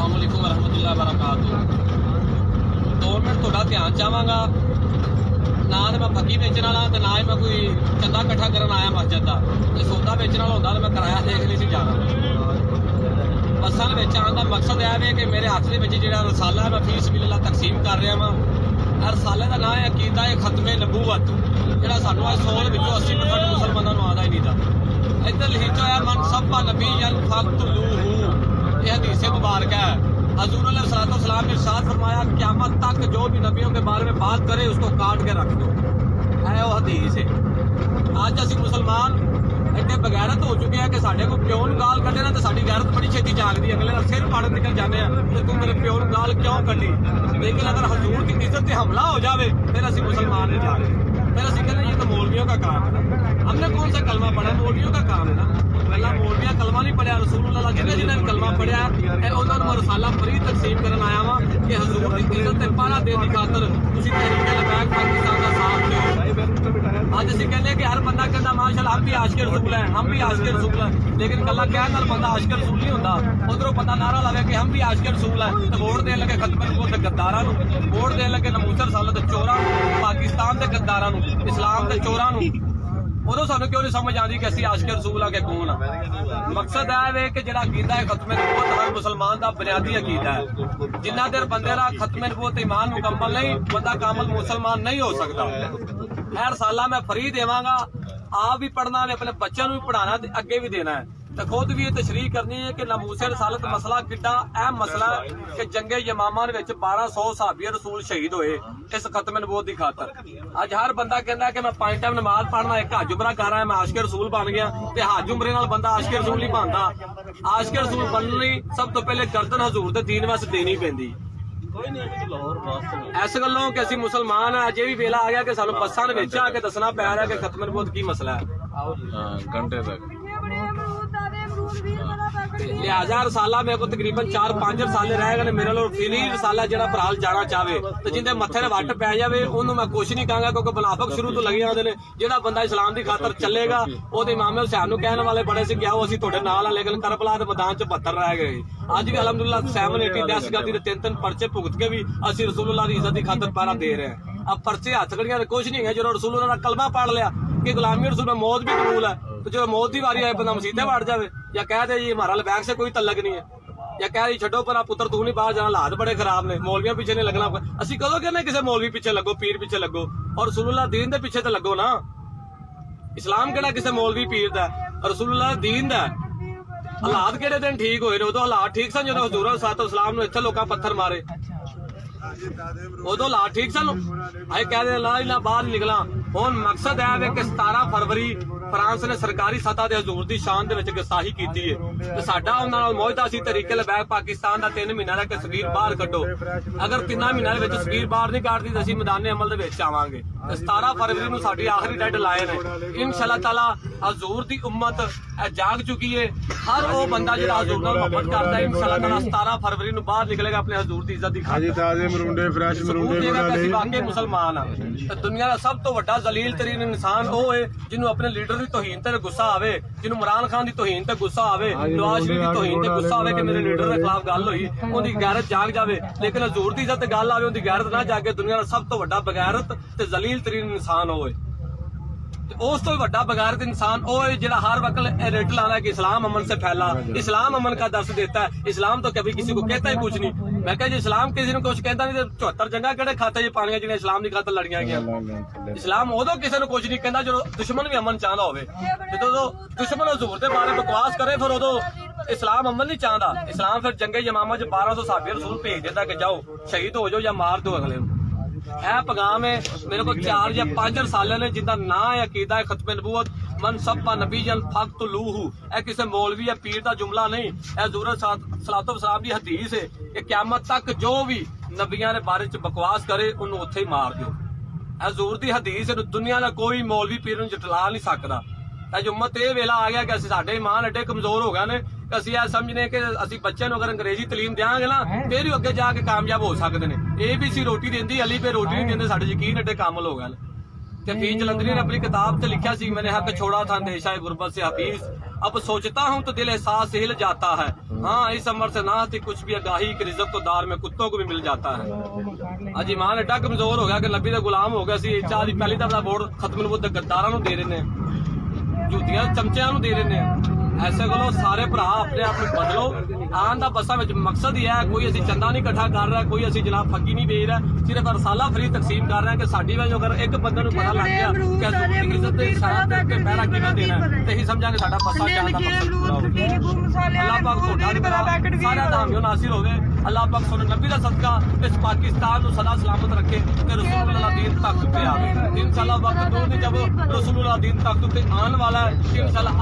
अस्सलाम वालेकुम रहमतुल्लाहि व बरकातुहू। 2 मिनट थोड़ा ध्यान चाहवागा। ना तो मैं फकी बेचने वाला तो ना ही मैं कोई चंदा इकट्ठा करन आया मस्जिद का। जो सौदा बेचने वाला होंदा तो मैं किराया देख नहीं सी जाना। बसां दे विच आउण दा मकसद यह है कि मेरे हाथ दे विच जिहड़ा रसाला है मैं फी सबीलिल्लाह तकसीम कर रहा वां। रसाले का नाम है अकीदा है खत्मे नबूवत, जिहड़ा सानूं 100 विचों 80% मुसलमानां नूं आंदा ही नहीं था। इधर लिखा है मन सब्बा नबीयन फक़्तुलूहू, यह हदीस मुबारक है। हज़ूर अलैहिस्सलाम ने इरशाद फरमाया क़यामत तक जो भी नबियों के बारे में बात करे उसको काट के रख दो, है वो हदीस है। अज असीं मुसलमान इतने बगैरत हो चुके हैं कि साढ़े को प्यो नूं गाल कढे ना तो साडी गैरत बड़ी छेती जागदी है। अगले सिर पाड़ निकल जाते हैं कि तू मेरे प्यो नूं गाल क्यों कढी। लेकिन अगर हजूर की इज्जत से हमला हो जाए फिर असीं मुसलमान नहीं जाते। फिर असीं कहते ये तो मौलवियों का काम है ना। हमने कौन सा कलमा पढ़ा? मौलवियों का काम है ना। पहला मौलविया कलमा नहीं पढ़िया, रसूलुल्लाह जिन्हें कलमा पढ़िया उन्होंने रसाला फरी तकसीम करन आया वा कि हजूर की इज्जत से पहरा देने की खातर तुसीं तहरीक लबैक पाकिस्तान का साथ दो। अज असीं कहने कि हर बंदा कहता माशाअल्लाह हम भी आशिक रसूल हैं, हम भी आशिक रसूल हैं। लेकिन कला कहने नाल बंदा आशिक रसूल नहीं होंदा। उधरों बंदा नारा लावे कि हम भी आशिक रसूल हैं तो वोट देने लगे खत्म नबूवत दे गद्दारां नूं, वोट देने लगे नमूसर रसालत दे चोरां नूं, पाकिस्तान दे गद्दारां नूं, इस्लाम दे चोरां नूं। उदों सानूं क्यों नहीं समझ आती कि असीं आशिक रसूल आके कौन आ। मकसद है कि जिहड़ा अकीदा है खत्मे नबूवत हर मुसलमान का बुनियादी अकीदा है। जिन्ना देर बंदे दा खत्मे नबूवत ईमान मुकम्मल नहीं, बंदा कामल मुसलमान नहीं हो सकता। हर साला मैं फ्री देवांगा, आप भी पढ़ना है, अपने बच्चों भी पढ़ाना ते अगे भी देना है। तो खुद भी ये तशरीह करनी है कि नमूसे रसालत मसला किड्डा अहम मसला है कि जंगे यमामा दे विच 1200 सहाबी रसूल शहीद होए इस खत्मे नबूवत की खातर। अज हर बंदा कहता है कि मैं 5 टाइम नमाज पढ़ना, एक हज उमरा कर रहा है, मैं आशिक रसूल बन गया। तो हज उमरे नाल बंदा आशिक रसूल नहीं बनता। आशिक रसूल बनने लई सब तो पहले गर्दन हजूर दे दीन वास्ते देनी पैंदी। इस गल्लों कि असीं मुसलमान है, अजे भी वेला आ गया कि सानूं बसां दे विच आके दसना पै रहा कि खत्मे नबूवत की मसला है। घंटे तक लिहाजा रसाला मेरे को तकरीबन 4-5 रसाले रह गए। मेरे लो फिरी रसाला जो भराल जाना चाहे तो जिंदे मत्थे वट पै जाए उन्होंने मैं कुछ नहीं कहूंगा, क्योंकि मुनाफिक शुरू तो लगे आते हैं। जो बंदा इस्लाम की खातर चलेगा वो इमाम हुसैन नूं कहने वाले बड़े से क्या असीं तुहाडे नाल आ, लेकिन करबला के मैदान च 72 रह गए। अज भी अलहमदुलिल्लाह 780 दहशतगर्दी के 3-3 पर्चे भुगत के भी असीं रसूलुल्लाह की इज्जत की खातर पहरा दे रहे हैं। अब पर्चे हथ खड़ियां कुछ नहीं है। जो रसूलुल्लाह का कलमा पढ़ लिया कि गुलामी रसूल में मौत भी कबूल है, तो जो मौत की बारी आए बंदा मसीते वड़ जाए या कह दे जी हमारा लबैक से कोई तल्लक नहीं है, या कह दी छड्डो पर पुत्र तू नहीं बाहर जाना, हालात बड़े खराब ने, मौलवियों पीछे नहीं लगना। असं कदों कहने किसी मौलवी पीछे लगो, पीर पीछे लगो, और रसूलुल्लाह दीन के पीछे तो लगो ना। इस्लाम केड़ा किसी मौलवी पीर दा, रसूलुल्लाह दीन दा। हालात केड़े दिन ठीक होए, उदों हालात ठीक सन जो हजूर सातो इस्लाम नूं इत्थे लोकां पत्थर मारे, उदों हालात ठीक सन। अजे कह दे ला इला बाहर निकला। हुण मकसद है कि 17 फरवरी फ्रांस ने सरकारी सतह ते हजूर दी शान दे विच गुस्ताखी कीती है ते साडा उहनां नाल मुआहदा सी तरीके लबैक पाकिस्तान दा 3 महीना दा कि सगीर बाहर कड्डो। अगर 3 महीनों दे विच सगीर बाहर नहीं कड्डदी तां असीं मैदान अमल दे विच आवांगे। 17 फरवरी नूं साडी आखिरी डेडलाइन है। इंशाअल्लाह ताला हजूर दी उम्मत जाग चुकी है। हर वो बंदा जिहड़ा हजूर नाल मोहब्बत करदा है इंशाअल्लाह ताला 17 फरवरी नूं बाहर निकलेगा अपने हजूर दी इज्जत दी खातिर। ताजे मरूंडे फ्रेश मरूंडे वाले वाकई मुसलमान आ। दुनिया दा सब तो वड्डा जलील तरीन इंसान वो है जिन्हों अपने लीडर की तौहीन ते गुस्सा आवे, जिन्हों इमरान खान की तौहीन ते गुस्सा आवे, नवाज शरीफ की तौहीन ते गुस्सा आवे कि मेरे लीडर के खिलाफ गल हुई, उनकी गैरत जाग जाए। लेकिन हजूर की इज्जत गल आवे उनकी गैरत ना जागे। दुनिया का सब तो वड्डा बगैरत ते जलील तरीन इंसान होए। उस तो वड्डा बगैरत इंसान वो है जिहड़ा हर वक्त रेट लाना है कि इस्लाम अमन से फैला, इस्लाम अमन का दर्श देता है। इस्लाम तो कभी किसी को कहता ही कुछ नहीं। मैं कह इस्लाम किसी ने कुछ कहता नहीं, 74 जंगा केड़े खाते पानियां जिन्हें इस्लाम की खातर लड़ियां गईयां। इस्लाम उदों किसी ने कुछ नहीं कहता जो दुश्मन भी अमन चाहता होवे। जो दुश्मन हजूर के बारे बकवास करे फिर उदों इस्लाम अमन नहीं चाहता। इस्लाम फिर जंगे यमामा च 1200 सहाबी रसूल भेज देता कि जाओ शहीद हो जाओ या मार दो अगले। यह पैगाम है मेरे को 4 या 5 रसाले ने जिनका ना है अकीदा है खत्मे नबूवत मन सब्बा नबीयन फक़्तुलूहू। यह किसी मौलवी या पीर का जुमला नहीं, यह हज़ूर सलातो वसलाम की हदीस है कि क़यामत तक जो भी नबियां के बारे च बकवास करे उन्होंने उत्थे ही मार दो। हजूर की हदीस है, दुनिया का कोई मौलवी पीर जटला नहीं सकता। अज उम्मत ये वेला आ गया कि असं साडे ईमान एडे कमजोर हो गए ने कि असं यह समझने कि असं बच्चे अगर अंग्रेजी तलीम देंगे ना फिर ही अगे जाके कामयाब हो सकते हैं। ABC रोटी देंदी, अली पे रोटी नहीं देंगे, साडे यकीन एडे कामल हो गए। फी जलंधरी ने अपनी किताब से लिखा सी मैंने हक छोड़ा था अंदेशा गुरबत से हफीज अब सोचता हूँ तो दिल एहसास हिल जाता है। हाँ इस अमर से ना थी कुछ भी आगाही कि रिज़्क़ तो दार में कुत्तों को भी मिल जाता है। अज ईमान एडा कमजोर हो गया कि नबी का गुलाम हो गया सी। चाह पहली दफा वोट खत्म नबूवत दे गद्दारां नूं दे रहे ने, झूठियां चमचियां नूं दे रहे ने। ऐसे कोलो सारे भरा अपने आप में बदलो। आन का बसा में मकसद ही है, कोई असी चंदा नहीं इकट्ठा कर रहा, कोई असी जनाब फकी नहीं दे रहा, सिर्फ रसाला फ्री तकसीम कर रहे हैं कि साडी वजह अगर एक बंदे नूं पता लग गया कि हजूर की इज्जत ते शराब ते पहरा किवें देना है ते ही समझांगे साडा बसा जान दा मकसद पूरा हो गया। अल्लाह पाक ਤੁਹਾਡਾ सारा धाम नासिर होवे। अल्लाह पाक सोने नबी दा सदका इस पाकिस्तान नूं सदा सलामत रखे कि रसूलुल्लाह दीन तक पे आवे। इंशाअल्लाह वक्त दूर नहीं जब रसूलुल्लाह दीन तक पे आने वाला है। इंशाअल्लाह